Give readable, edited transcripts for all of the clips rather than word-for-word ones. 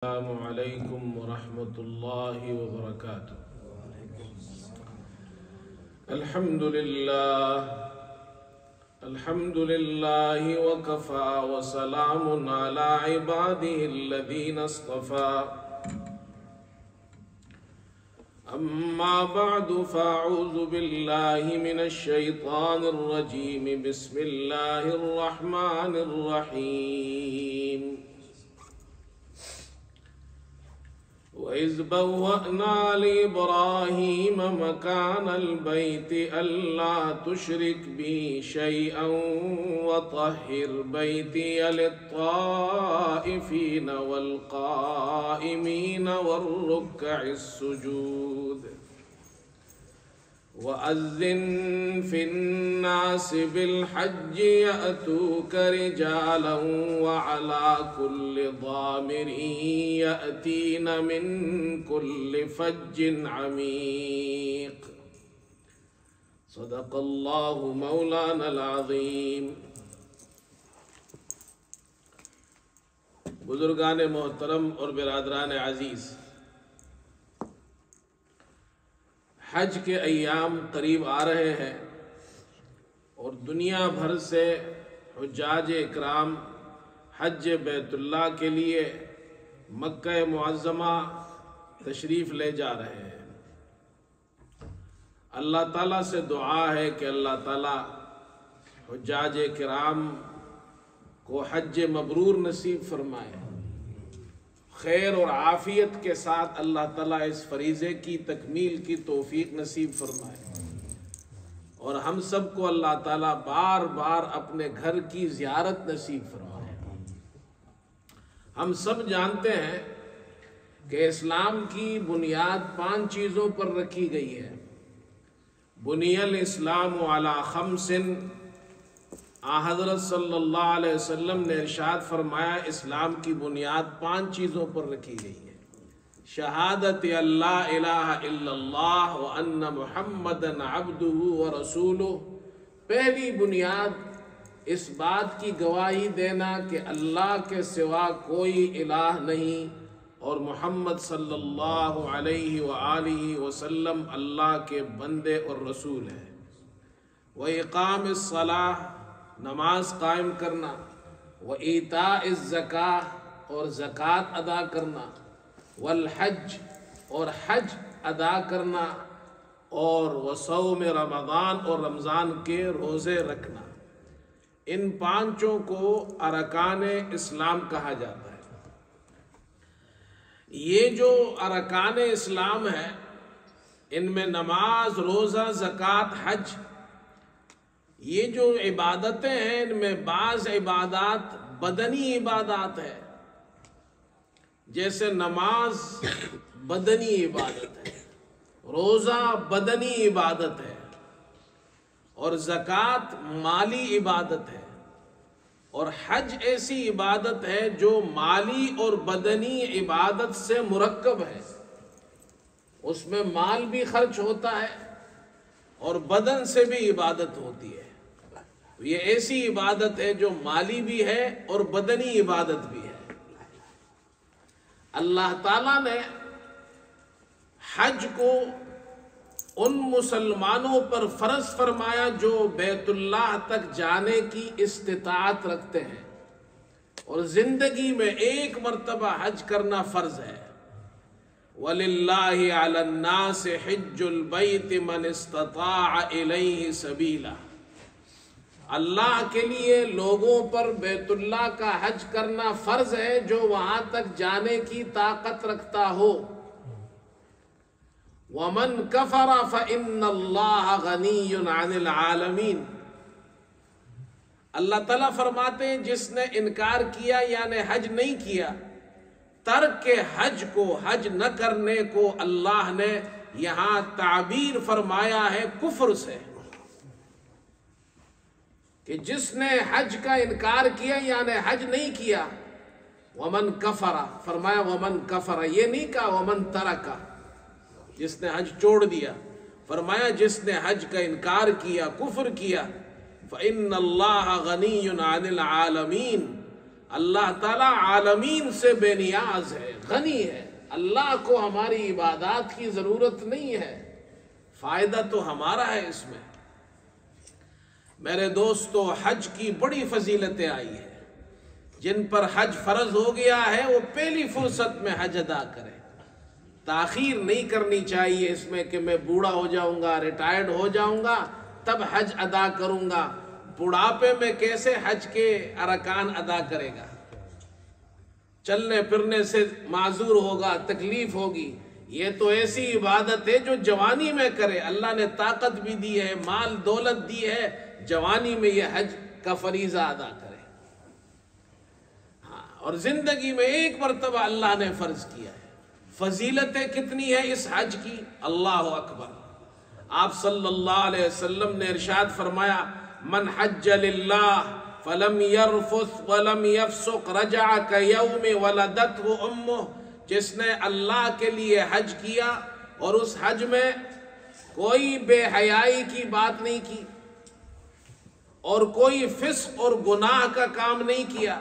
السلام علیکم ورحمۃ اللہ وبرکاتہ۔ الحمد للہ وکفی وسلام علی عبادہ الذین اصطفی، اما بعد فاعوذ باللہ من الشیطان الرجیم، بسم اللہ الرحمن الرحیم۔ وَإِذْ بَوَّأْنَا لِإِبْرَاهِيمَ مَكَانَ الْبَيْتِ أَلَّا تُشْرِكْ بِي شَيْئًا وَطَهِّرْ بَيْتِيَ لِلطَّائِفِينَ وَالْقَائِمِينَ وَالرُّكَّعِ السُّجُودِ وَأَذِّن فِي النَّاسِ بِالْحَجِّ يَأْتُوكَ رِجَالًا وَعَلَى كُلِّ ضَامِرٍ يَأْتِينَ مِنْ كُلِّ فَجٍّ عَمِيقٍ۔ صدق اللہ مولانا العظیم۔ بزرگان محترم اور برادران عزیز، حج کے ایام قریب آ رہے ہیں اور دنیا بھر سے حجاج اکرام حج بیت اللہ کے لیے مکہ معظمہ تشریف لے جا رہے ہیں۔ اللہ تعالیٰ سے دعا ہے کہ اللہ تعالیٰ حجاج کرام کو حج مبرور نصیب فرمائے، خیر اور عافیت کے ساتھ اللہ تعالیٰ اس فریضے کی تکمیل کی توفیق نصیب فرمائے، اور ہم سب کو اللہ تعالیٰ بار بار اپنے گھر کی زیارت نصیب فرمائے۔ ہم سب جانتے ہیں کہ اسلام کی بنیاد 5 چیزوں پر رکھی گئی ہے۔ بنی الاسلام علی 5، حضرت صلی اللہ علیہ وسلم نے ارشاد فرمایا اسلام کی بنیاد 5 چیزوں پر رکھی گئی ہے۔ شہادت اللہ الہ الا اللہ وان محمدً عبدہ ورسولہ، پہلی بنیاد اس بات کی گواہی دینا کہ اللہ کے سوا کوئی الہ نہیں اور محمد صلی اللہ علیہ وآلہ وسلم اللہ کے بندے اور رسول ہیں۔ وإقام الصلاۃ، نماز قائم کرنا، وإیتاء الزکاۃ، اور زکوٰۃ ادا کرنا، والحج، اور حج ادا کرنا، اور وصوم رمضان، اور رمضان کے روزے رکھنا۔ ان 5 کو ارکان اسلام کہا جاتا ہے۔ یہ جو ارکان اسلام ہے ان میں نماز، روزہ، زکوٰۃ، حج، یہ جو عبادتیں ہیں ان میں بعض عبادات بدنی عبادات ہے، جیسے نماز بدنی عبادت ہے، روزہ بدنی عبادت ہے، اور زکوٰۃ مالی عبادت ہے، اور حج ایسی عبادت ہے جو مالی اور بدنی عبادت سے مرکب ہے۔ اس میں مال بھی خرچ ہوتا ہے اور بدن سے بھی عبادت ہوتی ہے۔ یہ ایسی عبادت ہے جو مالی بھی ہے اور بدنی عبادت بھی ہے۔ اللہ تعالیٰ نے حج کو ان مسلمانوں پر فرض فرمایا جو بیت اللہ تک جانے کی استطاعت رکھتے ہیں اور زندگی میں ایک مرتبہ حج کرنا فرض ہے۔ وَلِلَّهِ عَلَى النَّاسِ حِجُّ الْبَيْتِ مَنِ اسْتَطَاعَ إِلَيْهِ سَبِيلًا، اللہ کے لیے لوگوں پر بیت اللہ کا حج کرنا فرض ہے جو وہاں تک جانے کی طاقت رکھتا ہو۔ وَمَنْ كَفَرَ فَإِنَّ اللَّهَ غَنِيٌّ عَنِ الْعَالَمِينَ، اللہ تعالیٰ فرماتے ہیں جس نے انکار کیا یعنی حج نہیں کیا، ترک حج کو، حج نہ کرنے کو اللہ نے یہاں تعبیر فرمایا ہے کفر سے، کہ جس نے حج کا انکار کیا یعنی حج نہیں کیا۔ وَمَنْ كَفَرَ، فرمایا وَمَنْ كَفَرَ، یہ نہیں کہا وَمَنْ تَرَكَ، جس نے حج چھوڑ دیا، فرمایا جس نے حج کا انکار کیا، کفر کیا، فَإِنَّ اللَّهَ غَنِيٌّ عَنِ الْعَالَمِينَ، اللہ تعالیٰ عالمین سے بے نیاز ہے، غنی ہے، اللہ کو ہماری عبادات کی ضرورت نہیں ہے، فائدہ تو ہمارا ہے اس میں۔ میرے دوستو، حج کی بڑی فضیلتیں آئی ہیں۔ جن پر حج فرض ہو گیا ہے وہ پہلی فرصت میں حج ادا کرے، تاخیر نہیں کرنی چاہیے اس میں کہ میں بوڑھا ہو جاؤں گا، ریٹائرڈ ہو جاؤں گا تب حج ادا کروں گا۔ بڑھاپے میں کیسے حج کے ارکان ادا کرے گا؟ چلنے پھرنے سے معذور ہوگا، تکلیف ہوگی۔ یہ تو ایسی عبادت ہے جو جوانی میں کرے، اللہ نے طاقت بھی دی ہے، مال دولت دی ہے، جوانی میں یہ حج کا فریضہ ادا کرے۔ اور زندگی میں ایک مرتبہ اللہ نے فرض کیا ہے۔ فضیلتیں کتنی ہیں اس حج کی، اللہ اکبر۔ آپ صلی اللہ علیہ وسلم نے ارشاد فرمایا، من حج للہ فلم یرفث ولم یفسق رجع کیوم ولدتہ امہ، جس نے اللہ کے لیے حج کیا اور اس حج میں کوئی بے حیائی کی بات نہیں کی اور کوئی فسق اور گناہ کا کام نہیں کیا،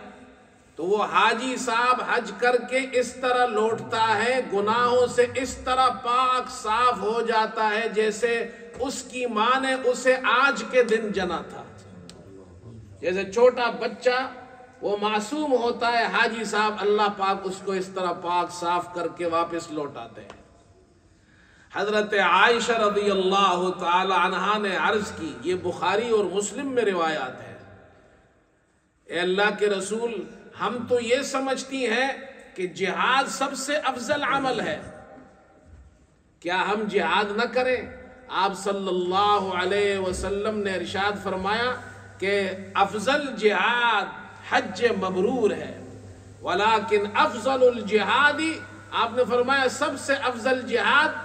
تو وہ حاجی صاحب حج کر کے اس طرح لوٹتا ہے، گناہوں سے اس طرح پاک صاف ہو جاتا ہے جیسے اس کی ماں نے اسے آج کے دن جنا تھا۔ جیسے چھوٹا بچہ وہ معصوم ہوتا ہے، حاجی صاحب اللہ پاک اس کو اس طرح پاک صاف کر کے واپس لوٹاتے ہیں۔ حضرت عائشہ رضی اللہ تعالی عنہا نے عرض کی، یہ بخاری اور مسلم میں روایات ہے، اے اللہ کے رسول، ہم تو یہ سمجھتی ہیں کہ جہاد سب سے افضل عمل ہے، کیا ہم جہاد نہ کریں؟ آپ صلی اللہ علیہ وسلم نے ارشاد فرمایا کہ افضل جہاد حج مبرور ہے، ولیکن افضل الجہاد، آپ نے فرمایا سب سے افضل جہاد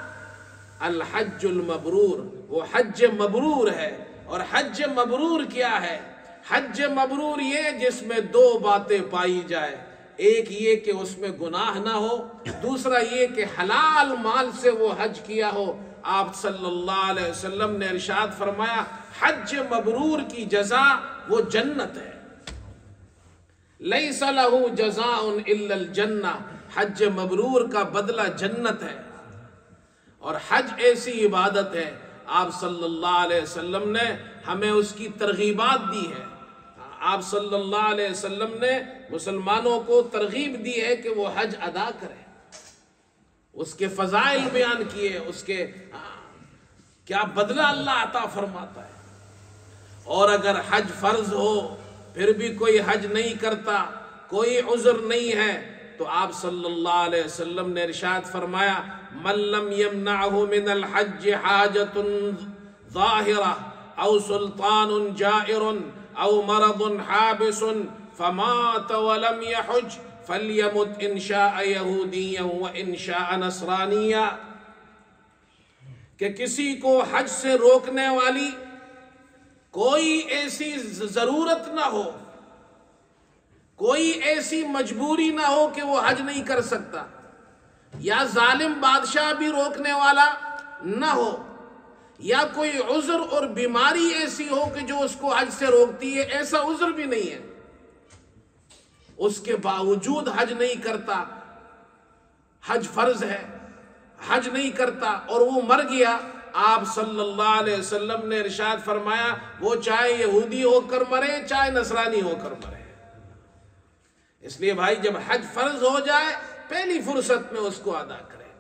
الحج المبرور، وہ حج مبرور ہے۔ اور حج مبرور کیا ہے؟ حج مبرور یہ جس میں دو باتیں پائی جائے، ایک یہ کہ اس میں گناہ نہ ہو، دوسرا یہ کہ حلال مال سے وہ حج کیا ہو۔ آپ صلی اللہ علیہ وسلم نے ارشاد فرمایا، حج مبرور کی جزا وہ جنت ہے، لیس لہ جزاء الا الجنہ، حج مبرور کا بدلہ جنت ہے۔ اور حج ایسی عبادت ہے، آپ صلی اللہ علیہ وسلم نے ہمیں اس کی ترغیبات دی ہے۔ آپ صلی اللہ علیہ وسلم نے مسلمانوں کو ترغیب دی ہے کہ وہ حج ادا کریں، اس کے فضائل بیان کیے، اس کے کیا بدلہ اللہ عطا فرماتا ہے۔ اور اگر حج فرض ہو پھر بھی کوئی حج نہیں کرتا، کوئی عذر نہیں ہے، تو آپ صلی اللہ علیہ وسلم نے ارشاد فرمایا، من لم یمنعہ من الحج حاجت ظاہرہ او سلطان جائر او مرض حابس فمات ولم يحج فلیمت ان شاء یہودیا وان شاء نصرانیا، کہ کسی کو حج سے روکنے والی کوئی ایسی ضرورت نہ ہو، کوئی ایسی مجبوری نہ ہو کہ وہ حج نہیں کر سکتا، یا ظالم بادشاہ بھی روکنے والا نہ ہو، یا کوئی عذر اور بیماری ایسی ہو کہ جو اس کو حج سے روکتی ہے، ایسا عذر بھی نہیں ہے، اس کے باوجود حج نہیں کرتا، حج فرض ہے، حج نہیں کرتا اور وہ مر گیا، آپ صلی اللہ علیہ وسلم نے ارشاد فرمایا، وہ چاہے یہودی ہو کر مرے چاہے نصرانی ہو کر مرے۔ اس لیے بھائی جب حج فرض ہو جائے پہلی فرصت میں اس کو ادا کریں۔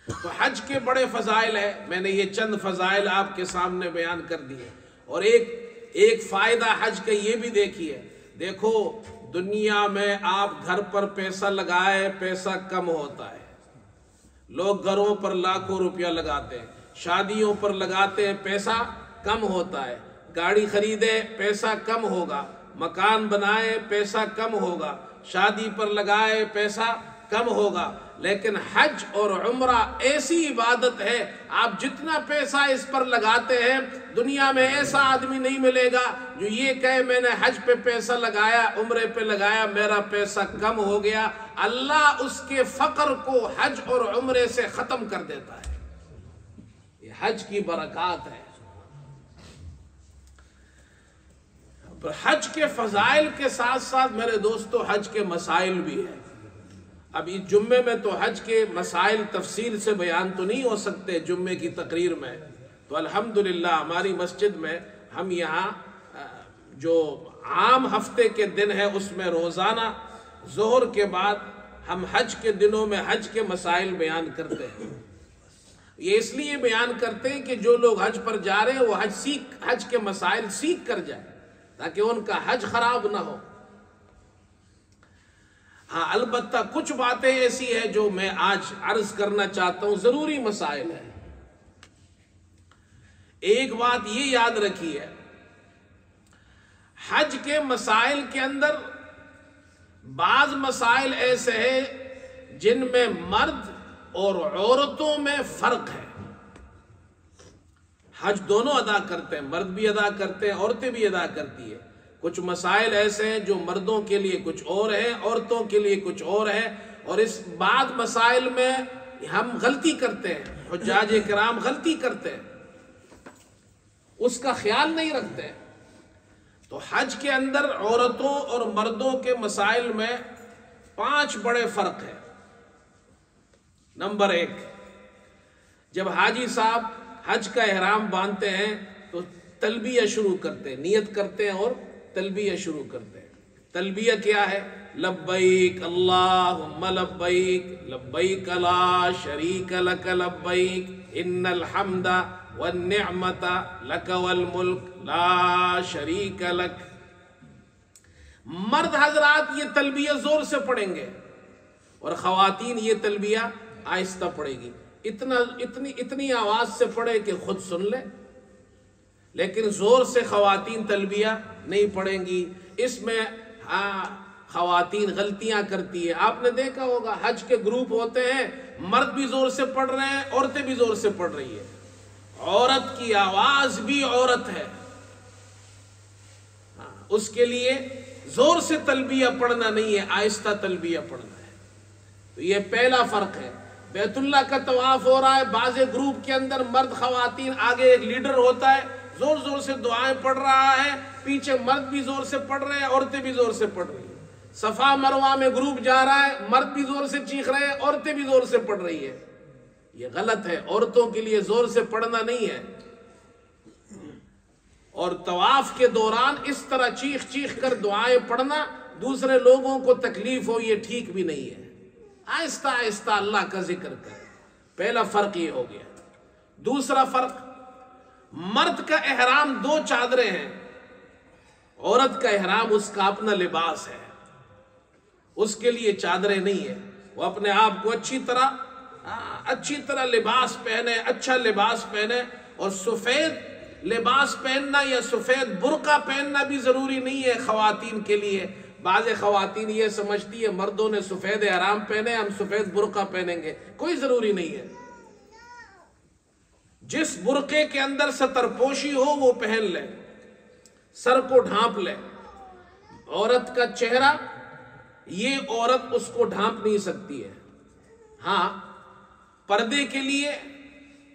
تو حج کے بڑے فضائل ہیں، میں نے یہ چند فضائل آپ کے سامنے بیان کر دیے۔ اور ایک فائدہ حج کا یہ بھی دیکھیے، دیکھو دنیا میں آپ گھر پر پیسہ لگائے پیسہ کم ہوتا ہے، لوگ گھروں پر لاکھوں روپیہ لگاتے ہیں، شادیوں پر لگاتے ہیں پیسہ کم ہوتا ہے، گاڑی خریدے پیسہ کم ہوگا، مکان بنائے پیسہ کم ہوگا، شادی پر لگائے پیسہ کم ہوگا۔ لیکن حج اور عمرہ ایسی عبادت ہے، آپ جتنا پیسہ اس پر لگاتے ہیں دنیا میں ایسا آدمی نہیں ملے گا جو یہ کہے میں نے حج پہ پیسہ لگایا، عمرے پہ لگایا، میرا پیسہ کم ہو گیا۔ اللہ اس کے فقر کو حج اور عمرے سے ختم کر دیتا ہے، یہ حج کی برکات ہے۔ حج کے فضائل کے ساتھ ساتھ میرے دوستو حج کے مسائل بھی ہیں۔ اب اس جمعے میں تو حج کے مسائل تفصیل سے بیان تو نہیں ہو سکتے جمعے کی تقریر میں، تو الحمدللہ ہماری مسجد میں ہم یہاں جو عام ہفتے کے دن ہے اس میں روزانہ ظہر کے بعد ہم حج کے دنوں میں حج کے مسائل بیان کرتے ہیں۔ یہ اس لیے بیان کرتے ہیں کہ جو لوگ حج پر جا رہے ہیں وہ حج کے مسائل سیکھ کر جائیں تاکہ ان کا حج خراب نہ ہو۔ ہاں البتہ کچھ باتیں ایسی ہیں جو میں آج عرض کرنا چاہتا ہوں، ضروری مسائل ہیں۔ ایک بات یہ یاد رکھیے، حج کے مسائل کے اندر بعض مسائل ایسے ہیں جن میں مرد اور عورتوں میں فرق ہے۔ حج دونوں ادا کرتے ہیں، مرد بھی ادا کرتے ہیں، عورتیں بھی ادا کرتی ہیں۔ کچھ مسائل ایسے ہیں جو مردوں کے لیے کچھ اور ہیں، عورتوں کے لیے کچھ اور ہے، اور اس بعض مسائل میں ہم غلطی کرتے ہیں، حجاج کرام غلطی کرتے ہیں، اس کا خیال نہیں رکھتے۔ تو حج کے اندر عورتوں اور مردوں کے مسائل میں 5 بڑے فرق ہیں۔ نمبر 1، جب حاجی صاحب حج کا احرام باندھتے ہیں تو تلبیہ شروع کرتے ہیں، نیت کرتے ہیں اور تلبیہ شروع کرتے ہیں۔ تلبیہ کیا ہے؟ لبیک اللہم لبیک لبیک لا شریک لک لبیک ان الحمد والنعمت لک والملک لا شریک لک۔ مرد حضرات یہ تلبیہ زور سے پڑھیں گے اور خواتین یہ تلبیہ آہستہ پڑھے گی، اتنی آواز سے پڑھے کہ خود سن لے، لیکن زور سے خواتین تلبیہ نہیں پڑھیں گی۔ اس میں خواتین غلطیاں کرتی ہے۔ آپ نے دیکھا ہوگا حج کے گروپ ہوتے ہیں، مرد بھی زور سے پڑھ رہے ہیں، عورتیں بھی زور سے پڑھ رہی ہے۔ عورت کی آواز بھی عورت ہے، اس کے لیے زور سے تلبیہ پڑھنا نہیں ہے، آہستہ تلبیہ پڑھنا ہے۔ تو یہ پہلا فرق ہے۔ بیت اللہ کا طواف ہو رہا ہے، بعض گروپ کے اندر مرد خواتین، آگے ایک لیڈر ہوتا ہے زور زور سے دعائیں پڑھ رہا ہے، پیچھے مرد بھی زور سے پڑھ رہے ہیں، عورتیں بھی زور سے پڑھ رہی ہیں۔ صفا مروہ میں گروپ جا رہا ہے، مرد بھی زور سے چیخ رہے ہیں، عورتیں بھی زور سے پڑھ رہی ہیں۔ یہ غلط ہے، عورتوں کے لیے زور سے پڑھنا نہیں ہے۔ اور طواف کے دوران اس طرح چیخ چیخ کر دعائیں پڑھنا، دوسرے لوگوں کو تکلیف ہو، یہ ٹھیک بھی نہیں ہے۔ آہستہ آہستہ اللہ کا ذکر کرے۔ پہلا فرق یہ ہو گیا۔ دوسرا فرق، مرد کا احرام 2 چادریں ہیں، عورت کا احرام اس کا اپنا لباس ہے، اس کے لیے چادریں نہیں ہے۔ وہ اپنے آپ کو اچھی طرح لباس پہنے، اچھا لباس پہنے، اور سفید لباس پہننا یا سفید برقع پہننا بھی ضروری نہیں ہے خواتین کے لیے۔ بعض خواتین یہ سمجھتی ہے مردوں نے سفید احرام پہنے، ہم سفید برقع پہنیں گے، کوئی ضروری نہیں ہے۔ جس برقعے کے اندر ستر پوشی ہو وہ پہن لے، سر کو ڈھانپ لے۔ عورت کا چہرہ یہ عورت اس کو ڈھانپ نہیں سکتی ہے۔ ہاں پردے کے لیے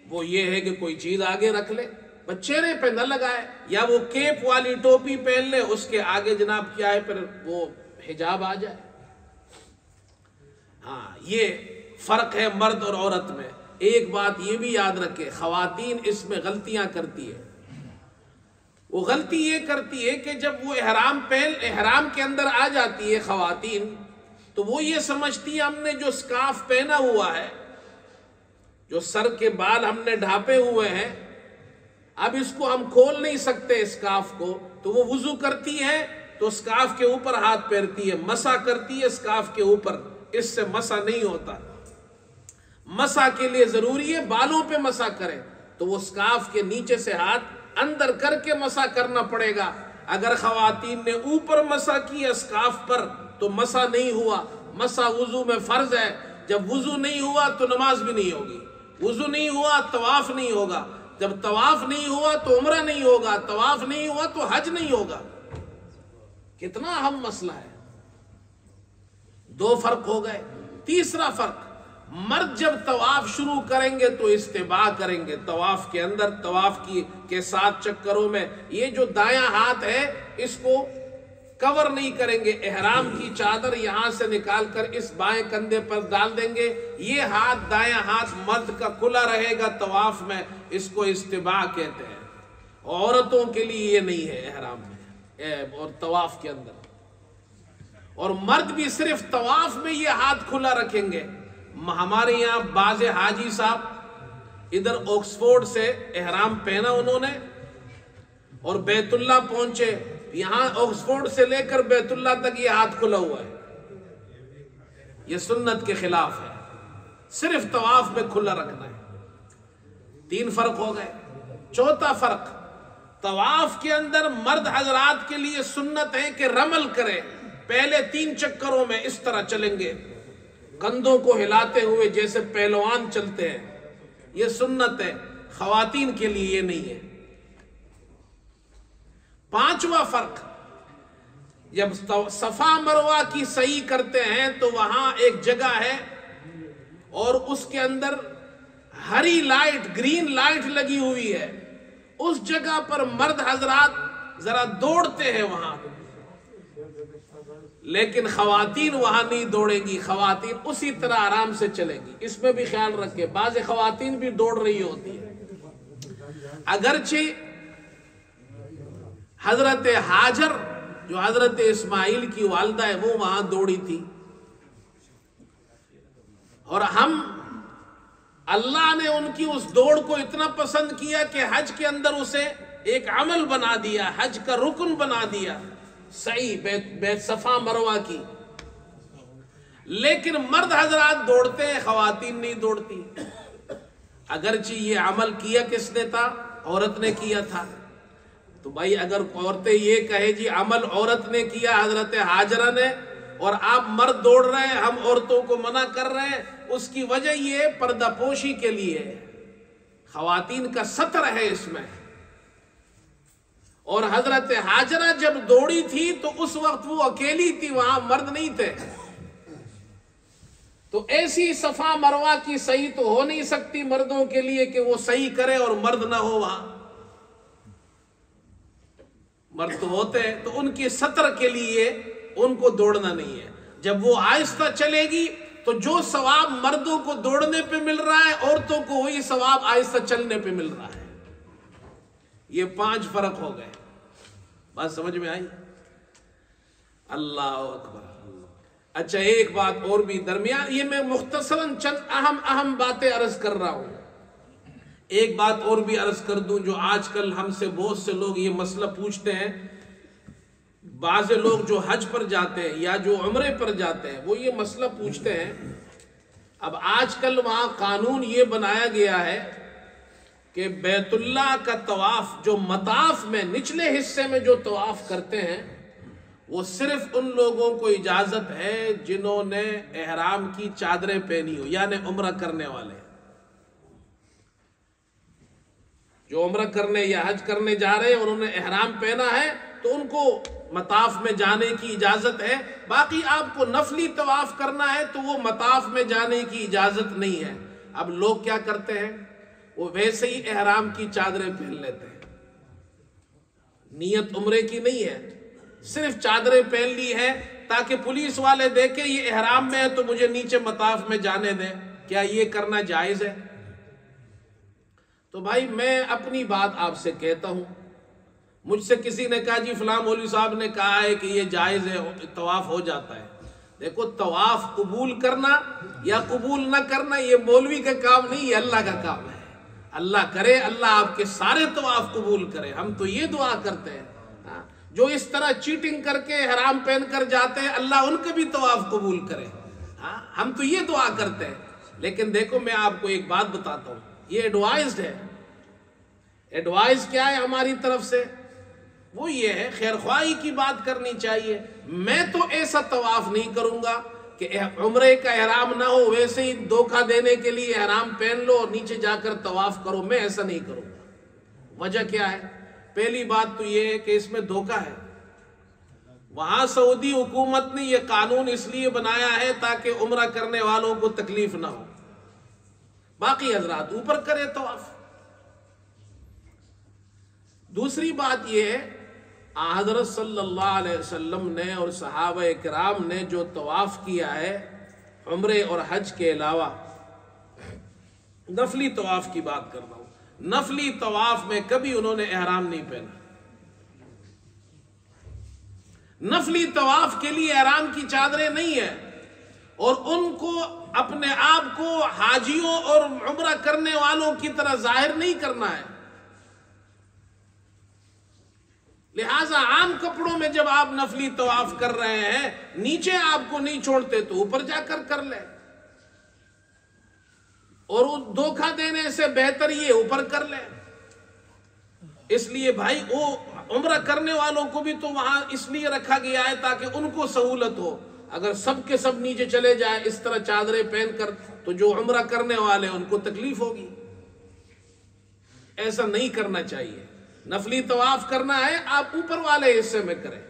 وہ یہ ہے کہ کوئی چیز آگے رکھ لے، بس چہرے پہ نہ لگائے، یا وہ کیپ والی ٹوپی پہن لے، اس کے آگے جناب کیا ہے پھر وہ حجاب آ جائے۔ ہاں یہ فرق ہے مرد اور عورت میں۔ ایک بات یہ بھی یاد رکھے، خواتین اس میں غلطیاں کرتی ہے۔ وہ غلطی یہ کرتی ہے کہ جب وہ احرام کے اندر آ جاتی ہے خواتین، تو وہ یہ سمجھتی ہے ہم نے جو سکارف پہنا ہوا ہے، جو سر کے بال ہم نے ڈھانپے ہوئے ہیں، اب اس کو ہم کھول نہیں سکتے سکارف کو، تو وہ وضو کرتی ہے تو سکارف کے اوپر ہاتھ پھیرتی ہے، مسح کرتی ہے سکارف کے اوپر، اس سے مسح نہیں ہوتا۔ مسح کے لیے ضروری ہے بالوں پہ مسح کرے، تو وہ سکارف کے نیچے سے ہاتھ اندر کر کے مسح کرنا پڑے گا۔ اگر خواتین نے اوپر مسح کیا سکارف پر تو مسح نہیں ہوا۔ مسح وضو میں فرض ہے، جب وضو نہیں ہوا تو نماز بھی نہیں ہوگی، وضو نہیں ہوا طواف نہیں ہوگا، جب طواف نہیں ہوا تو عمرہ نہیں ہوگا، طواف نہیں ہوا تو حج نہیں ہوگا۔ کتنا اہم مسئلہ ہے۔ 2 فرق ہو گئے۔ تیسرا فرق، مرد جب طواف شروع کریں گے تو استباع کریں گے، طواف کے اندر، طواف کے 7 چکروں میں یہ جو دایاں ہاتھ ہے اس کو کور نہیں کریں گے، احرام کی چادر یہاں سے نکال کر اس بائیں کندھے پر ڈال دیں گے، یہ ہاتھ دایاں ہاتھ مرد کا کھلا رہے گا طواف میں، اس کو استباع کہتے ہیں۔ عورتوں کے لیے یہ نہیں ہے احرام میں اور طواف کے اندر، اور مرد بھی صرف طواف میں یہ ہاتھ کھلا رکھیں گے۔ ہمارے یہاں بعض حاجی صاحب ادھر آکسفورڈ سے احرام پہنا انہوں نے اور بیت اللہ پہنچے، یہاں آکسفورڈ سے لے کر بیت اللہ تک یہ ہاتھ کھلا ہوا ہے، یہ سنت کے خلاف ہے، صرف طواف میں کھلا رکھنا ہے۔ 3 فرق ہو گئے۔ چوتھا فرق، طواف کے اندر مرد حضرات کے لیے سنت ہے کہ رمل کرے، پہلے 3 چکروں میں اس طرح چلیں گے، کندھوں کو ہلاتے ہوئے جیسے پہلوان چلتے ہیں، یہ سنت ہے، خواتین کے لیے یہ نہیں ہے۔ 5واں فرق، جب صفا مروہ کی سعی کرتے ہیں تو وہاں ایک جگہ ہے اور اس کے اندر ہری لائٹ، گرین لائٹ لگی ہوئی ہے، اس جگہ پر مرد حضرات ذرا دوڑتے ہیں وہاں، لیکن خواتین وہاں نہیں دوڑیں گی، خواتین اسی طرح آرام سے چلیں گی۔ اس میں بھی خیال رکھیں، بعض خواتین بھی دوڑ رہی ہوتی ہے، اگرچہ حضرت ہاجر جو حضرت اسماعیل کی والدہ ہے وہ وہاں دوڑی تھی، اور اللہ نے ان کی اس دوڑ کو اتنا پسند کیا کہ حج کے اندر اسے ایک عمل بنا دیا، حج کا رکن بنا دیا، سعی بیت صفا مروہ کی۔ لیکن مرد حضرات دوڑتے ہیں، خواتین نہیں دوڑتی، اگرچہ یہ عمل کیا کس نے تھا؟ عورت نے کیا تھا۔ تو بھائی اگر عورتیں یہ کہے جی عمل عورت نے کیا حضرت ہاجرہ نے اور آپ مرد دوڑ رہے ہیں، ہم عورتوں کو منع کر رہے ہیں، اس کی وجہ یہ پردہ پوشی کے لیے ہے، خواتین کا ستر ہے اس میں۔ اور حضرت ہاجرہ جب دوڑی تھی تو اس وقت وہ اکیلی تھی، وہاں مرد نہیں تھے، تو ایسی صفا مروہ کی سعی تو ہو نہیں سکتی مردوں کے لیے کہ وہ سعی کرے اور مرد نہ ہو وہاں، مرد تو ہوتے ہیں، تو ان کی ستر کے لیے ان کو دوڑنا نہیں ہے۔ جب وہ آہستہ چلے گی تو جو ثواب مردوں کو دوڑنے پہ مل رہا ہے، عورتوں کو وہی ثواب آہستہ چلنے پہ مل رہا ہے۔ یہ 5 فرق ہو گئے، بات سمجھ میں آئی؟ اللہ اکبر۔ اچھا ایک بات اور بھی درمیان، یہ میں مختصراً چند اہم باتیں عرض کر رہا ہوں، ایک بات اور بھی عرض کر دوں جو آج کل ہم سے بہت سے لوگ یہ مسئلہ پوچھتے ہیں۔ بعض لوگ جو حج پر جاتے ہیں یا جو عمرے پر جاتے ہیں وہ یہ مسئلہ پوچھتے ہیں، اب آج کل وہاں قانون یہ بنایا گیا ہے کہ بیت اللہ کا طواف جو مطاف میں نچلے حصے میں جو طواف کرتے ہیں وہ صرف ان لوگوں کو اجازت ہے جنہوں نے احرام کی چادریں پہنی ہو، یعنی عمرہ کرنے والے، جو عمرہ کرنے یا حج کرنے جا رہے ہیں انہوں نے احرام پہنا ہے تو ان کو مطاف میں جانے کی اجازت ہے۔ باقی آپ کو نفلی طواف کرنا ہے تو وہ مطاف میں جانے کی اجازت نہیں ہے۔ اب لوگ کیا کرتے ہیں، وہ ویسے ہی احرام کی چادریں پہن لیتے ہیں، نیت عمرے کی نہیں ہے، صرف چادریں پہن لی ہے تاکہ پولیس والے دیکھیں یہ احرام میں ہے تو مجھے نیچے مطاف میں جانے دیں۔ کیا یہ کرنا جائز ہے؟ تو بھائی میں اپنی بات آپ سے کہتا ہوں، مجھ سے کسی نے کہا جی فلاں مولوی صاحب نے کہا ہے کہ یہ جائز ہے، طواف ہو جاتا ہے۔ دیکھو طواف قبول کرنا یا قبول نہ کرنا یہ مولوی کا کام نہیں، یہ اللہ کا کام ہے۔ اللہ کرے اللہ آپ کے سارے طواف قبول کرے، ہم تو یہ دعا کرتے ہیں۔ جو اس طرح چیٹنگ کر کے حرام پہن کر جاتے ہیں اللہ ان کے بھی طواف قبول کرے، ہم تو یہ دعا کرتے ہیں۔ لیکن دیکھو میں آپ کو ایک بات بتاتا ہوں، یہ ایڈوائزڈ ہے۔ ایڈوائز کیا ہے ہماری طرف سے؟ وہ یہ ہے خیر خواہی کی بات کرنی چاہیے۔ میں تو ایسا طواف نہیں کروں گا کہ عمرے کا احرام نہ ہو ویسے ہی دھوکہ دینے کے لیے احرام پہن لو اور نیچے جا کر طواف کرو، میں ایسا نہیں کروں گا۔ وجہ کیا ہے؟ پہلی بات تو یہ ہے کہ اس میں دھوکہ ہے۔ وہاں سعودی حکومت نے یہ قانون اس لیے بنایا ہے تاکہ عمرہ کرنے والوں کو تکلیف نہ ہو، باقی حضرات اوپر کرے طواف۔ دوسری بات یہ ہے حضرت صلی اللہ علیہ وسلم نے اور صحابہ کرام نے جو طواف کیا ہے عمرے اور حج کے علاوہ، نفلی طواف کی بات کر رہا ہوں، نفلی طواف میں کبھی انہوں نے احرام نہیں پہنا۔ نفلی طواف کے لیے احرام کی چادریں نہیں ہیں، اور ان کو اپنے آپ کو حاجیوں اور عمرہ کرنے والوں کی طرح ظاہر نہیں کرنا ہے۔ لہذا عام کپڑوں میں جب آپ نفلی طواف کر رہے ہیں، نیچے آپ کو نہیں چھوڑتے تو اوپر جا کر لیں، اور دھوکہ دینے سے بہتر یہ اوپر کر لیں۔ اس لیے بھائی وہ عمرہ کرنے والوں کو بھی تو وہاں اس لیے رکھا گیا ہے تاکہ ان کو سہولت ہو۔ اگر سب کے سب نیچے چلے جائیں اس طرح چادریں پہن کر تو جو عمرہ کرنے والے ان کو تکلیف ہوگی۔ ایسا نہیں کرنا چاہیے۔ نفلی طواف کرنا ہے آپ اوپر والے حصے میں کریں۔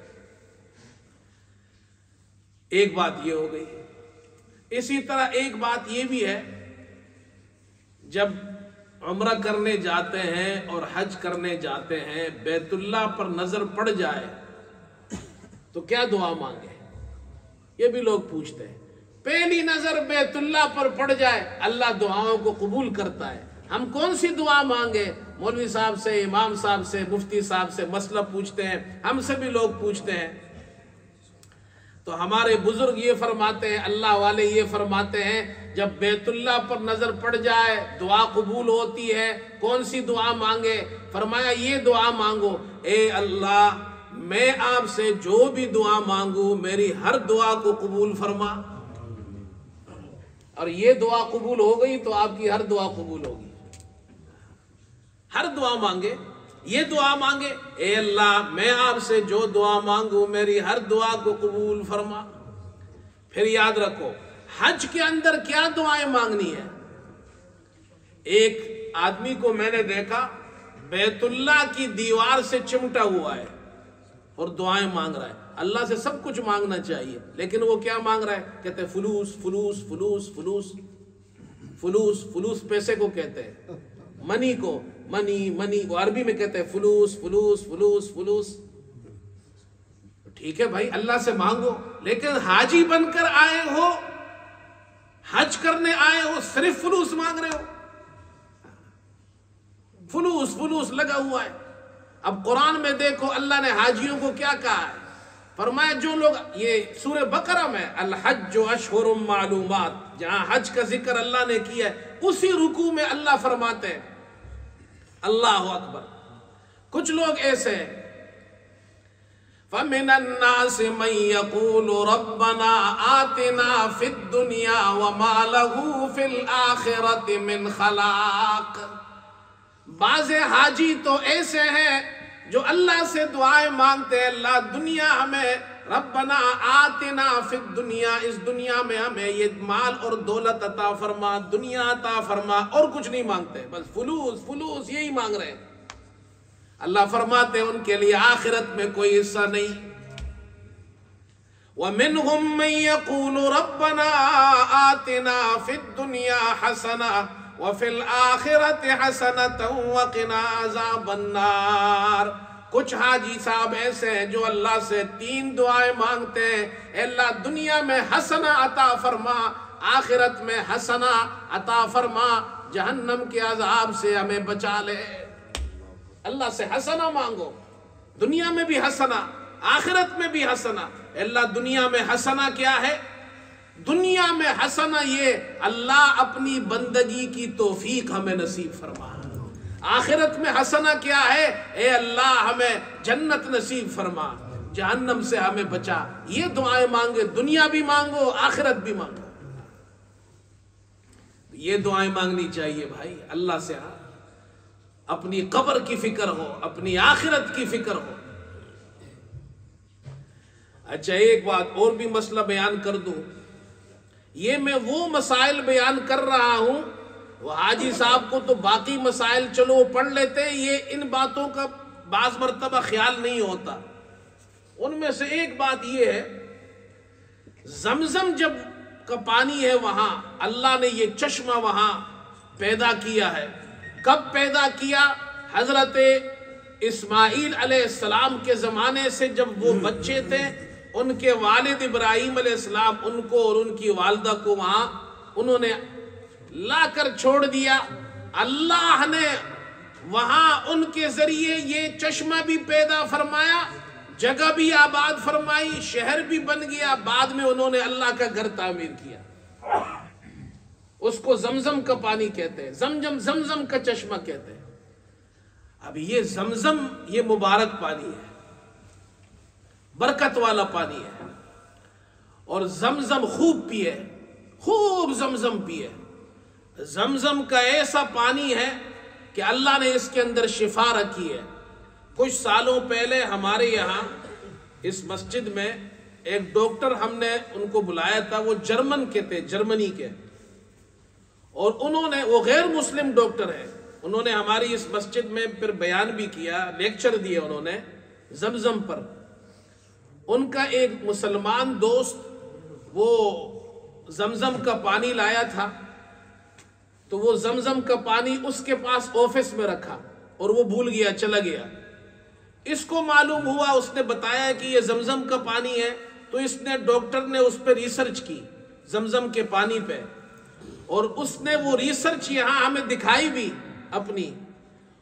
ایک بات یہ ہو گئی۔ اسی طرح ایک بات یہ بھی ہے، جب عمرہ کرنے جاتے ہیں اور حج کرنے جاتے ہیں، بیت اللہ پر نظر پڑ جائے تو کیا دعا مانگے؟ یہ بھی لوگ پوچھتے ہیں۔ پہلی نظر بیت اللہ پر پڑ جائے، اللہ دعاؤں کو قبول کرتا ہے۔ ہم کون سی دعا مانگے؟ مولوی صاحب سے، امام صاحب سے، مفتی صاحب سے مسئلہ پوچھتے ہیں، ہم سے بھی لوگ پوچھتے ہیں۔ تو ہمارے بزرگ یہ فرماتے ہیں، اللہ والے یہ فرماتے ہیں، جب بیت اللہ پر نظر پڑ جائے دعا قبول ہوتی ہے۔ کون سی دعا مانگے؟ فرمایا یہ دعا مانگو، اے اللہ میں آپ سے جو بھی دعا مانگوں میری ہر دعا کو قبول فرما۔ اور یہ دعا قبول ہو گئی تو آپ کی ہر دعا قبول ہوگی۔ ہر دعا مانگے، یہ دعا مانگے، اے اللہ میں آپ سے جو دعا مانگوں میری ہر دعا کو قبول فرما۔ پھر یاد رکھو حج کے اندر کیا دعائیں مانگنی ہے۔ ایک آدمی کو میں نے دیکھا بیت اللہ کی دیوار سے چمٹا ہوا ہے اور دعائیں مانگ رہا ہے۔ اللہ سے سب کچھ مانگنا چاہیے، لیکن وہ کیا مانگ رہا ہے؟ کہتے ہیں floss floss floss floss floss floss, پیسے کو کہتے ہیں، منی کو، منی منی، وہ عربی میں کہتے ہیں فلوس فلوس فلوس فلوس۔ ٹھیک ہے بھائی اللہ سے مانگو، لیکن حاجی بن کر آئے ہو، حج کرنے آئے ہو، صرف فلوس مانگ رہے ہو، فلوس فلوس لگا ہوا ہے۔ اب قرآن میں دیکھو اللہ نے حاجیوں کو کیا کہا ہے، فرمایا جو لوگ، یہ سورہ بقرہ میں الحج اشہر معلومات، جہاں حج کا ذکر اللہ نے کیا ہے اسی رکوع میں اللہ فرماتے ہیں اللہ اکبر۔ کچھ لوگ ایسے ہیں، فَمِنَ النَّاسِ مَن يَقُولُ رَبَّنَا آتِنَا فِي الدُّنْيَا وَمَا لَهُ فِي الْآخِرَةِ مِنْ خَلَاقٍ۔ بعض حاجی تو ایسے ہیں جو اللہ سے دعائیں مانگتے ہیں، اللہ دنیا ہمیں، ربنا آتنا فی الدنیا، اس دنیا میں ہمیں یہ مال اور دولت عطا فرما، دنیا عطا فرما، اور کچھ نہیں مانگتے، بس فلوس فلوس یہی مانگ رہے ہیں۔ اللہ فرماتے ہیں ان کے لیے آخرت میں کوئی حصہ نہیں۔ وَمِنْهُمْ مَنْ يَقُولُ رَبَّنَا آتِنَا فِي الدُّنْيَا حَسَنَةً وَفِي الْآخِرَةِ حَسَنَةً وَقِنَا عَذَابَ النَّارِ۔ کچھ حاجی صاحب ایسے ہیں جو اللہ سے 3 دعائیں مانگتے ہیں، اے اللہ دنیا میں حسنہ عطا فرما، آخرت میں حسنہ عطا فرما، جہنم کے عذاب سے ہمیں بچا لے۔ اللہ سے حسنہ مانگو، دنیا میں بھی حسنہ، آخرت میں بھی حسنہ۔ اللہ دنیا میں حسنہ کیا ہے؟ دنیا میں حسنہ یہ اللہ اپنی بندگی کی توفیق ہمیں نصیب فرما۔ آخرت میں حسنہ کیا ہے؟ اے اللہ ہمیں جنت نصیب فرما، جہنم سے ہمیں بچا۔ یہ دعائیں مانگے، دنیا بھی مانگو آخرت بھی مانگو۔ یہ دعائیں مانگنی چاہیے بھائی اللہ سے، اپنی قبر کی فکر ہو، اپنی آخرت کی فکر ہو۔ اچھا ایک بات اور بھی مسئلہ بیان کر دوں، یہ میں وہ مسائل بیان کر رہا ہوں، وہ حاجی صاحب کو تو باقی مسائل چلو پڑھ لیتے ہیں، یہ ان باتوں کا بعض مرتبہ خیال نہیں ہوتا۔ ان میں سے ایک بات یہ ہے، زمزم جب کا پانی ہے وہاں، اللہ نے یہ چشمہ وہاں پیدا کیا ہے، کب پیدا کیا؟ حضرت اسماعیل علیہ السلام کے زمانے سے جب وہ بچے تھے، ان کے والد ابراہیم علیہ السلام ان کو اور ان کی والدہ کو وہاں انہوں نے لا کر چھوڑ دیا۔ اللہ نے وہاں ان کے ذریعے یہ چشمہ بھی پیدا فرمایا، جگہ بھی آباد فرمائی، شہر بھی بن گیا، بعد میں انہوں نے اللہ کا گھر تعمیر کیا۔ اس کو زمزم کا پانی کہتے ہیں، زمزم کا چشمہ کہتے ہیں۔ اب یہ زمزم یہ مبارک پانی ہے، برکت والا پانی ہے، اور زمزم خوب پیے، خوب زمزم پیے۔ زمزم کا ایسا پانی ہے کہ اللہ نے اس کے اندر شفا رکھی ہے۔ کچھ سالوں پہلے ہمارے یہاں اس مسجد میں ایک ڈاکٹر ہم نے ان کو بلایا تھا، وہ جرمن کے تھے، جرمنی کے، اور انہوں نے، وہ غیر مسلم ڈاکٹر ہیں، انہوں نے ہماری اس مسجد میں پھر بیان بھی کیا، لیکچر دیے انہوں نے زمزم پر۔ ان کا ایک مسلمان دوست وہ زمزم کا پانی لایا تھا، تو وہ زمزم کا پانی اس کے پاس آفس میں رکھا اور وہ بھول گیا، چلا گیا۔ اس کو معلوم ہوا، اس نے بتایا کہ یہ زمزم کا پانی ہے، تو اس نے، ڈاکٹر نے اس پہ ریسرچ کی، زمزم کے پانی پہ، اور اس نے وہ ریسرچ یہاں ہمیں دکھائی بھی اپنی،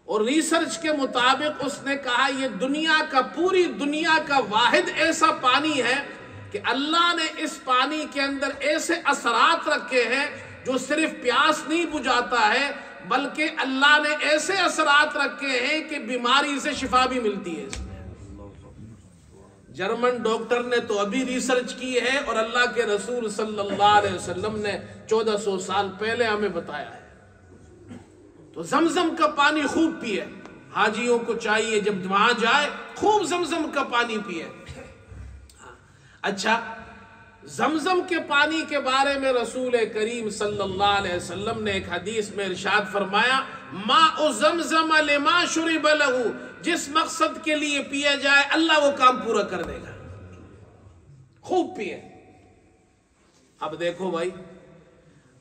اور ریسرچ کے مطابق اس نے کہا یہ دنیا کا، پوری دنیا کا واحد ایسا پانی ہے کہ اللہ نے اس پانی کے اندر ایسے اثرات رکھے ہیں جو صرف پیاس نہیں بجھاتا ہے، بلکہ اللہ نے ایسے اثرات رکھے ہیں کہ بیماری سے شفا بھی ملتی ہے اس میں۔ جرمن ڈاکٹر نے تو ابھی ریسرچ کی ہے، اور اللہ کے رسول صلی اللہ علیہ وسلم نے 1400 سال پہلے ہمیں بتایا ہے۔ تو زمزم کا پانی خوب پیے، حاجیوں کو چاہیے جب وہاں جائے خوب زمزم کا پانی پیے۔ اچھا، زمزم کے پانی کے بارے میں رسول کریم صلی اللہ علیہ وسلم نے ایک حدیث میں ارشاد فرمایا، ماء زمزم لما شرب لہ، جس مقصد کے لیے پیا جائے اللہ وہ کام پورا کر دے گا، خوب پیے۔ اب دیکھو بھائی،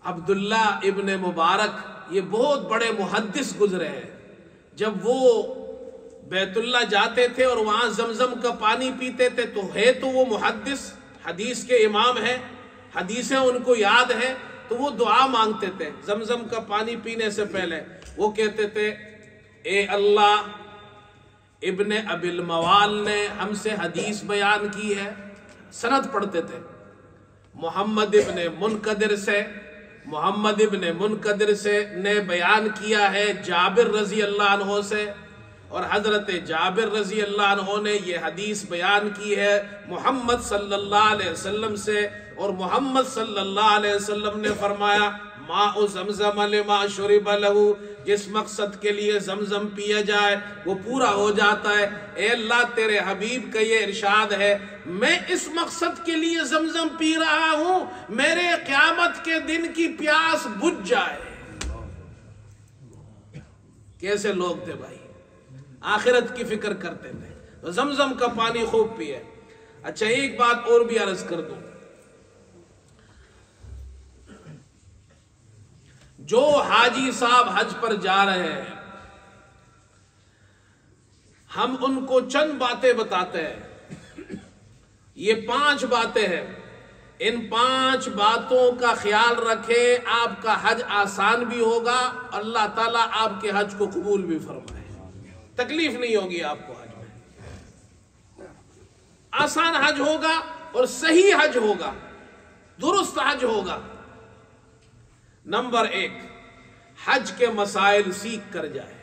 عبداللہ ابن مبارک یہ بہت بڑے محدث گزرے ہیں، جب وہ بیت اللہ جاتے تھے اور وہاں زمزم کا پانی پیتے تھے، تو ہے تو وہ محدث، حدیث کے امام ہیں، حدیثیں ان کو یاد ہیں، تو وہ دعا مانگتے تھے زمزم کا پانی پینے سے پہلے۔ وہ کہتے تھے، اے اللہ، ابن ابی الموال نے ہم سے حدیث بیان کی ہے، سند پڑھتے تھے، محمد ابن منقدر سے نے بیان کیا ہے جابر رضی اللہ عنہ سے، اور حضرت جابر رضی اللہ عنہ نے یہ حدیث بیان کی ہے محمد صلی اللہ علیہ وسلم سے، اور محمد صلی اللہ علیہ وسلم نے فرمایا، ماء زمزم لما شرب لہ، جس مقصد کے لیے زمزم پیا جائے وہ پورا ہو جاتا ہے۔ اے اللہ، تیرے حبیب کا یہ ارشاد ہے، میں اس مقصد کے لیے زمزم پی رہا ہوں، میرے قیامت کے دن کی پیاس بجھ جائے۔ کیسے لوگ تھے بھائی، آخرت کی فکر کرتے تھے، تو زمزم کا پانی خوب پیے۔ اچھا، ایک بات اور بھی عرض کر دوں، جو حاجی صاحب حج پر جا رہے ہیں، ہم ان کو چند باتیں بتاتے ہیں، یہ 5 باتیں ہیں، ان 5 باتوں کا خیال رکھیں، آپ کا حج آسان بھی ہوگا، اللہ تعالیٰ آپ کے حج کو قبول بھی فرمائے، تکلیف نہیں ہوگی آپ کو حج میں، آسان حج ہوگا اور صحیح حج ہوگا، درست حج ہوگا۔ نمبر 1، حج کے مسائل سیکھ کر جائے۔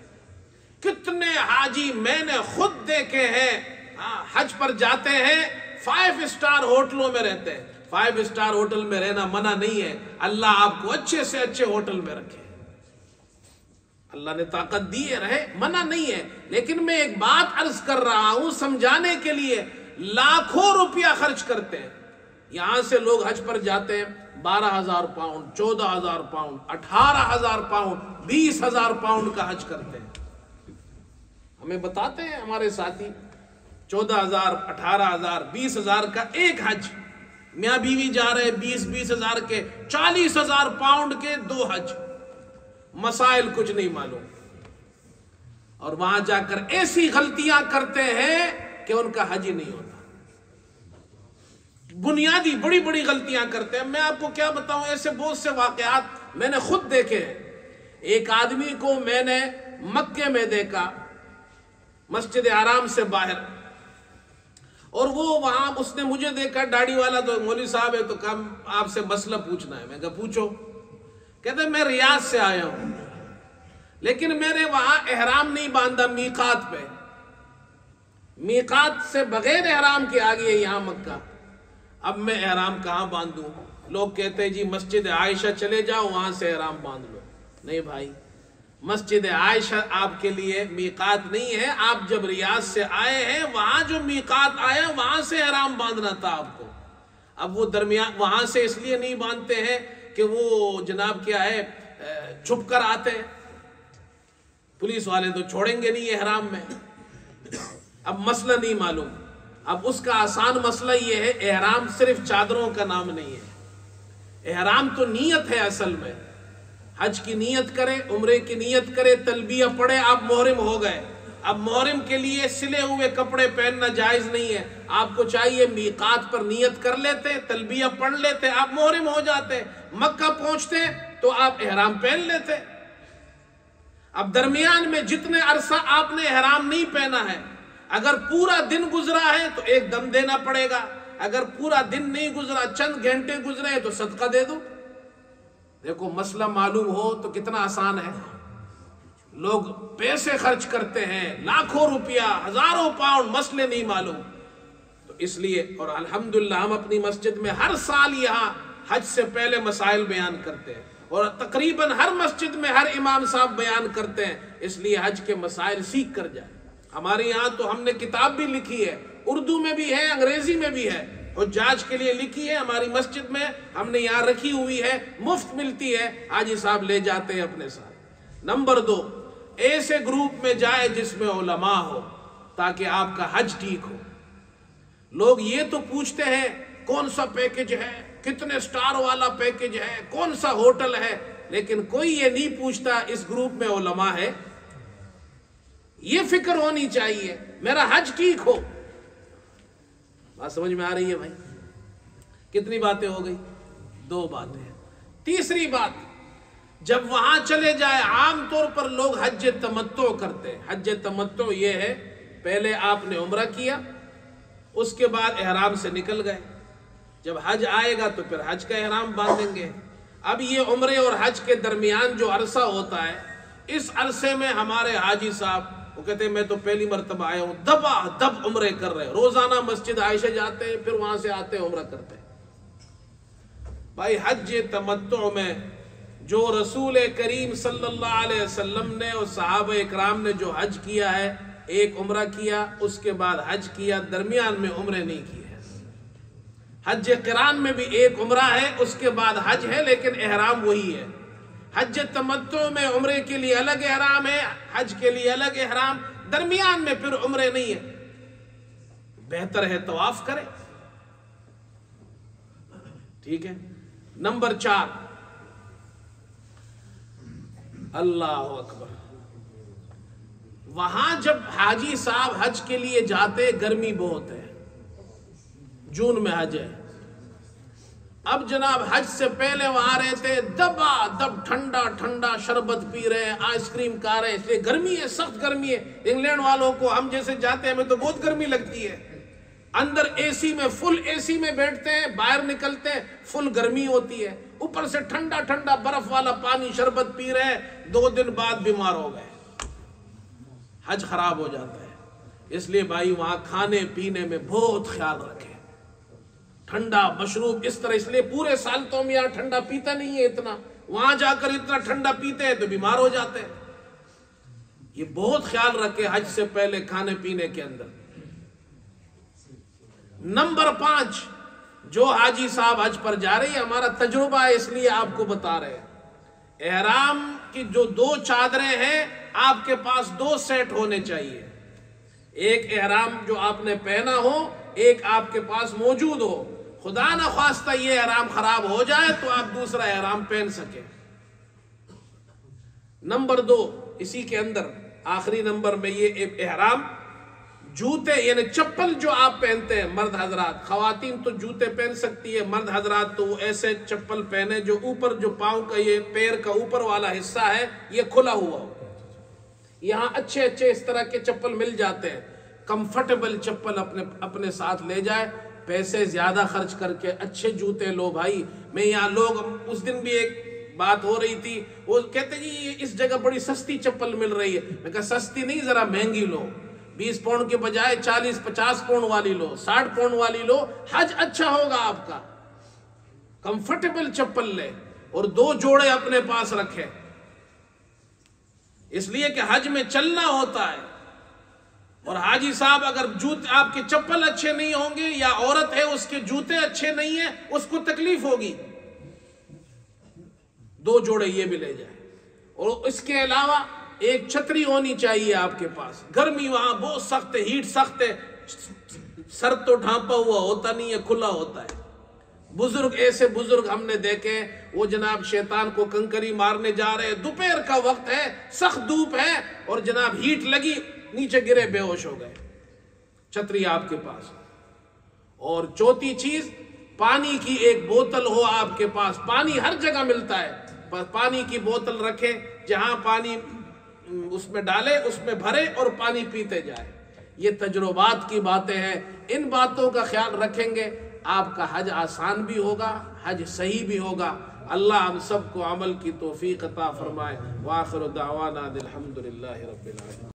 کتنے حاجی میں نے خود دیکھے ہیں، حج پر جاتے ہیں، 5 اسٹار ہوٹلوں میں رہتے ہیں۔ 5 اسٹار ہوٹل میں رہنا منع نہیں ہے، اللہ آپ کو اچھے سے اچھے ہوٹل میں رکھے، اللہ نے طاقت دی ہے، رہے، منع نہیں ہے، لیکن میں ایک بات عرض کر رہا ہوں سمجھانے کے لیے، لاکھوں روپیہ خرچ کرتے ہیں۔ یہاں سے لوگ حج پر جاتے ہیں، 12,000 پاؤنڈ، 14,000 پاؤنڈ، 18,000 پاؤنڈ، 20,000 پاؤنڈ کا حج کرتے ہیں۔ ہمیں بتاتے ہیں ہمارے ساتھی، 14,000، 18,000، 20,000 کا ایک حج، میاں بیوی جا رہے 20,000 کے، 40,000 پاؤنڈ کے 2 حج، مسائل کچھ نہیں معلوم۔ اور وہاں جا کر ایسی غلطیاں کرتے ہیں کہ ان کا حج ہی نہیں ہوتا. بنیادی بڑی بڑی غلطیاں کرتے ہیں. میں آپ کو کیا بتاؤں، ایسے بہت سے واقعات میں نے خود دیکھے ہیں. ایک آدمی کو میں نے مکے میں دیکھا، مسجد حرام سے باہر، اور وہ وہاں اس نے مجھے دیکھا، داڑھی والا تو مولوی صاحب ہے، تو کہا آپ سے مسئلہ پوچھنا ہے. میں کہا پوچھو. کہتے میں ریاض سے آیا ہوں، لیکن میں نے وہاں احرام نہیں باندھا میقات پہ. میقات سے بغیر احرام کے آ گئے یہاں مکہ. اب میں احرام کہاں باندھوں؟ لوگ کہتے ہیں جی مسجد عائشہ چلے جاؤ، وہاں سے احرام باندھ لو. نہیں بھائی، مسجد عائشہ آپ کے لیے میقات نہیں ہے. آپ جب ریاض سے آئے ہیں، وہاں جو میقات آیا وہاں سے احرام باندھنا تھا آپ کو. اب وہ درمیان وہاں سے اس لیے نہیں باندھتے ہیں کہ وہ جناب کیا ہے چھپ کر آتے ہیں، پولیس والے تو چھوڑیں گے نہیں احرام میں. اب مسئلہ نہیں معلوم. اب اس کا آسان مسئلہ یہ ہے، احرام صرف چادروں کا نام نہیں ہے. احرام تو نیت ہے اصل میں. حج کی نیت کرے، عمرے کی نیت کرے، تلبیہ پڑھے، آپ محرم ہو گئے. اب محرم کے لیے سلے ہوئے کپڑے پہننا جائز نہیں ہے. آپ کو چاہیے میقات پر نیت کر لیتے، تلبیہ پڑھ لیتے، آپ محرم ہو جاتے. مکہ پہنچتے تو آپ احرام پہن لیتے. اب درمیان میں جتنے عرصہ آپ نے احرام نہیں پہنا ہے، اگر پورا دن گزرا ہے تو ایک دم دینا پڑے گا. اگر پورا دن نہیں گزرا، چند گھنٹے گزرے تو صدقہ دے دو. دیکھو مسئلہ معلوم ہو تو کتنا آسان ہے. لوگ پیسے خرچ کرتے ہیں، لاکھوں روپیہ، ہزاروں پاؤنڈ، مسئلے نہیں معلوم. تو اس لیے، اور الحمدللہ ہم اپنی مسجد میں ہر سال یہاں حج سے پہلے مسائل بیان کرتے ہیں، اور تقریباً ہر مسجد میں ہر امام صاحب بیان کرتے ہیں. اس لیے حج کے مسائل سیکھ کر جائیں. ہمارے یہاں تو ہم نے کتاب بھی لکھی ہے، اردو میں بھی ہے، انگریزی میں بھی ہے، حجاج کے لیے لکھی ہے. ہماری مسجد میں ہم نے یہاں رکھی ہوئی ہے، مفت ملتی ہے، حاجی صاحب لے جاتے ہیں اپنے ساتھ. نمبر 2، ایسے گروپ میں جائے جس میں علماء ہو، تاکہ آپ کا حج ٹھیک ہو. لوگ یہ تو پوچھتے ہیں کون سا پیکج ہے، کتنے سٹار والا پیکج ہے، کون سا ہوٹل ہے، لیکن کوئی یہ نہیں پوچھتا اس گروپ میں علماء ہے. یہ فکر ہونی چاہیے میرا حج ٹھیک ہو. بات سمجھ میں آ رہی ہے بھائی؟ کتنی باتیں ہو گئی؟ 2 باتیں. تیسری بات، جب وہاں چلے جائے، عام طور پر لوگ حج تمتع کرتے ہیں. حج تمتع یہ ہے، پہلے آپ نے عمرہ کیا، اس کے بعد احرام سے نکل گئے. جب حج آئے گا تو پھر حج کا احرام باندھیں گے. اب یہ عمرے اور حج کے درمیان جو عرصہ ہوتا ہے، اس عرصے میں ہمارے حاجی صاحب وہ کہتے ہیں میں تو پہلی مرتبہ آیا ہوں، دبا دب عمرے کر رہے ہیں. روزانہ مسجد عائشہ جاتے ہیں، پھر وہاں سے آتے ہیں عمرہ کرتے ہیں. بھائی حج تمتع میں جو رسول کریم صلی اللہ علیہ وسلم نے اور صحابہ اکرام نے جو حج کیا ہے، ایک عمرہ کیا، اس کے بعد حج کیا، درمیان میں عمرے نہیں کیے. حج قران میں بھی ایک عمرہ ہے، اس کے بعد حج ہے، لیکن احرام وہی ہے. حج تمتع میں عمرے کے لیے الگ احرام ہے، حج کے لیے الگ احرام، درمیان میں پھر عمرے نہیں ہے. بہتر ہے طواف کرے. ٹھیک ہے. نمبر 4، اللہ اکبر، وہاں جب حاجی صاحب حج کے لیے جاتے، گرمی بہت ہے، جون میں حج ہے. اب جناب حج سے پہلے وہاں رہتے، دبا دب ٹھنڈا ٹھنڈا شربت پی رہے ہیں، آئس کریم کھا رہے ہیں. اس لیے گرمی ہے، سخت گرمی ہے. انگلینڈ والوں کو، ہم جیسے جاتے ہیں ہمیں تو بہت گرمی لگتی ہے. اندر اے سی میں، فل اے سی میں بیٹھتے ہیں، باہر نکلتے ہیں فل گرمی ہوتی ہے، اوپر سے ٹھنڈا ٹھنڈا برف والا پانی شربت پی رہے ہیں. 2 دن بعد بیمار ہو گئے، حج خراب ہو جاتا ہے. اس لیے بھائی وہاں کھانے پینے میں بہت خیال رکھیں. ٹھنڈا مشروب اس طرح، اس لیے پورے سال تو ہم یہاں ٹھنڈا پیتا نہیں ہے اتنا، وہاں جا کر اتنا ٹھنڈا پیتے ہیں تو بیمار ہو جاتے ہیں. یہ بہت خیال رکھے حج سے پہلے کھانے پینے کے اندر. نمبر 5، جو حاجی صاحب حج پر جا رہے ہیں، ہمارا تجربہ ہے اس لیے آپ کو بتا رہے ہیں، احرام کی جو 2 چادریں ہیں آپ کے پاس 2 سیٹ ہونے چاہیے. ایک احرام جو آپ نے پہنا ہو، ایک آپ کے پاس موجود ہو. خدا نہ خواستہ یہ احرام خراب ہو جائے تو آپ دوسرا احرام پہن سکیں. نمبر 2، اسی کے اندر آخری نمبر میں یہ احرام، جوتے یعنی چپل جو آپ پہنتے ہیں مرد حضرات، خواتین تو جوتے پہن سکتی ہے، مرد حضرات تو وہ ایسے چپل پہنے جو اوپر، جو پاؤں کا یہ پیر کا اوپر والا حصہ ہے یہ کھلا ہوا ہو۔ یہاں اچھے اس طرح کے چپل مل جاتے ہیں، کمفرٹیبل چپل اپنے ساتھ لے جائے، پیسے زیادہ خرچ کر کے اچھے جوتے لو بھائی۔ میں یہاں لوگ، اس دن بھی ایک بات ہو رہی تھی، وہ کہتے جی اس جگہ بڑی سستی چپل مل رہی ہے، میں کہا سستی نہیں، ذرا مہنگی لو، 20 پاؤنڈ کے بجائے 40-50 پاؤنڈ والی لو، 60 پاؤنڈ والی لو، حج اچھا ہوگا آپ کا۔ کمفرٹیبل چپل لے اور 2 جوڑے اپنے پاس رکھے، اس لیے کہ حج میں چلنا ہوتا ہے۔ اور حاجی صاحب اگر جوتے آپ کے چپل اچھے نہیں ہوں گے، یا عورت ہے اس کے جوتے اچھے نہیں ہیں، اس کو تکلیف ہوگی۔ 2 جوڑے یہ بھی لے جائیں، اور اس کے علاوہ ایک چھتری ہونی چاہیے آپ کے پاس۔ گرمی وہاں بہت سخت ہے، ہیٹ سخت ہے، سر تو ڈھانپا ہوا ہوتا نہیں ہے، کھلا ہوتا ہے۔ بزرگ، ایسے بزرگ ہم نے دیکھے، وہ جناب شیطان کو کنکری مارنے جا رہے، دوپہر کا وقت ہے، سخت دھوپ ہے، اور جناب ہیٹ لگی، نیچے گرے، بے ہوش ہو گئے۔ چھتری آپ کے پاس۔ اور چوتھی چیز، پانی کی ایک بوتل ہو آپ کے پاس۔ پانی ہر جگہ ملتا ہے، پانی کی بوتل رکھیں، جہاں پانی اس میں ڈالے، اس میں بھرے اور پانی پیتے جائے۔ یہ تجربات کی باتیں ہیں، ان باتوں کا خیال رکھیں گے، آپ کا حج آسان بھی ہوگا، حج صحیح بھی ہوگا۔ اللہ ہم سب کو عمل کی توفیق عطا فرمائے۔ وآخر دعوانا الحمدللہ رب العالمین۔